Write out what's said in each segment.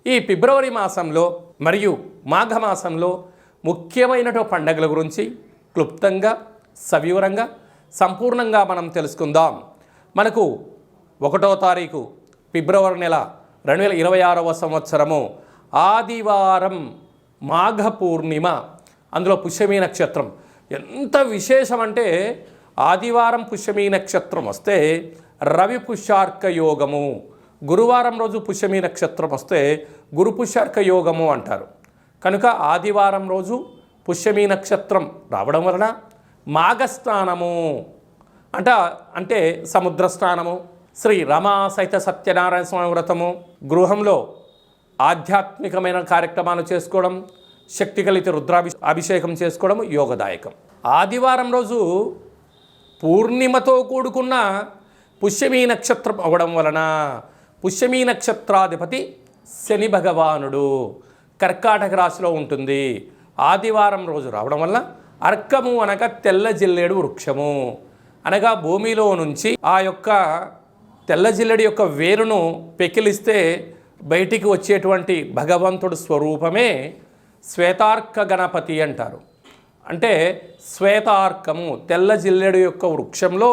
ఈ ఫిబ్రవరి మాసంలో మరియు మాఘమాసంలో ముఖ్యమైనటువంటి పండుగల గురించి క్లుప్తంగా సవివరంగా సంపూర్ణంగా మనం తెలుసుకుందాం. మనకు 1వ తారీఖు ఫిబ్రవరి నెల 2026వ సంవత్సరము ఆదివారం మాఘ పూర్ణిమ, అందులో పుష్యమీ నక్షత్రం. ఎంత విశేషమంటే ఆదివారం పుష్యమీ నక్షత్రం వస్తే రవి పుష్యార్క యోగము, గురువారం రోజు పుష్యమీ నక్షత్రం వస్తే గురు పుష్యార్క యోగము అంటారు. కనుక ఆదివారం రోజు పుష్యమీ నక్షత్రం రావడం వలన మాఘస్నానము అంటే సముద్ర స్నానము, శ్రీ రమా సహిత సత్యనారాయణ స్వామి వ్రతము, గృహంలో ఆధ్యాత్మికమైన కార్యక్రమాలు చేసుకోవడం, శక్తి కలిత అభిషేకం చేసుకోవడం యోగదాయకం. ఆదివారం రోజు పూర్ణిమతో కూడుకున్న పుష్యమీ నక్షత్రం అవ్వడం వలన పుష్యమీ నక్షత్రాధిపతి శని భగవానుడు కర్కాటక రాశిలో ఉంటుంది. ఆదివారం రోజు రావడం వల్ల అర్కము అనగా తెల్ల జిల్లేడు వృక్షము, అనగా భూమిలో నుంచి ఆ యొక్క తెల్ల జిల్లెడి యొక్క వేరును పెకిలిస్తే బయటికి వచ్చేటువంటి భగవంతుడు స్వరూపమే శ్వేతార్క గణపతి అంటారు. అంటే శ్వేతార్కము తెల్ల జిల్లెడు యొక్క వృక్షంలో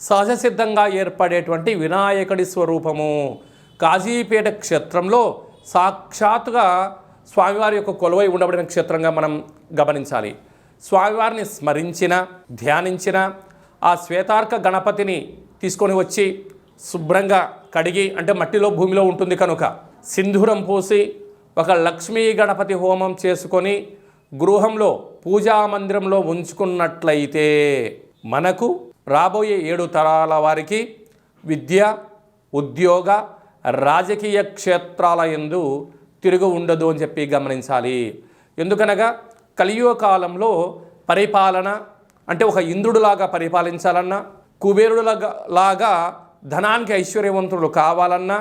సహజ సిద్ధంగా ఏర్పడేటువంటి వినాయకుడి స్వరూపము. కాజీపేట క్షేత్రంలో సాక్షాత్తుగా స్వామివారి యొక్క కొలువై ఉండబడిన క్షేత్రంగా మనం గమనించాలి. స్వామివారిని స్మరించిన ధ్యానించిన ఆ శ్వేతార్క గణపతిని తీసుకొని వచ్చి శుభ్రంగా కడిగి, అంటే మట్టిలో భూమిలో ఉంటుంది కనుక సింధూరం పూసి ఒక లక్ష్మీ గణపతి హోమం చేసుకొని గృహంలో పూజా మందిరంలో ఉంచుకున్నట్లయితే మనకు రాబోయే 7 తరాల వారికి విద్య, ఉద్యోగ, రాజకీయ క్షేత్రాల యందు తిరుగు ఉండదు అని చెప్పి గమనించాలి. ఎందుకనగా కలియుగ కాలంలో పరిపాలన అంటే ఒక ఇంద్రుడులాగా పరిపాలించాలన్నా, కుబేరుడులాగా ధనానికి ఐశ్వర్యవంతులు కావాలన్నా,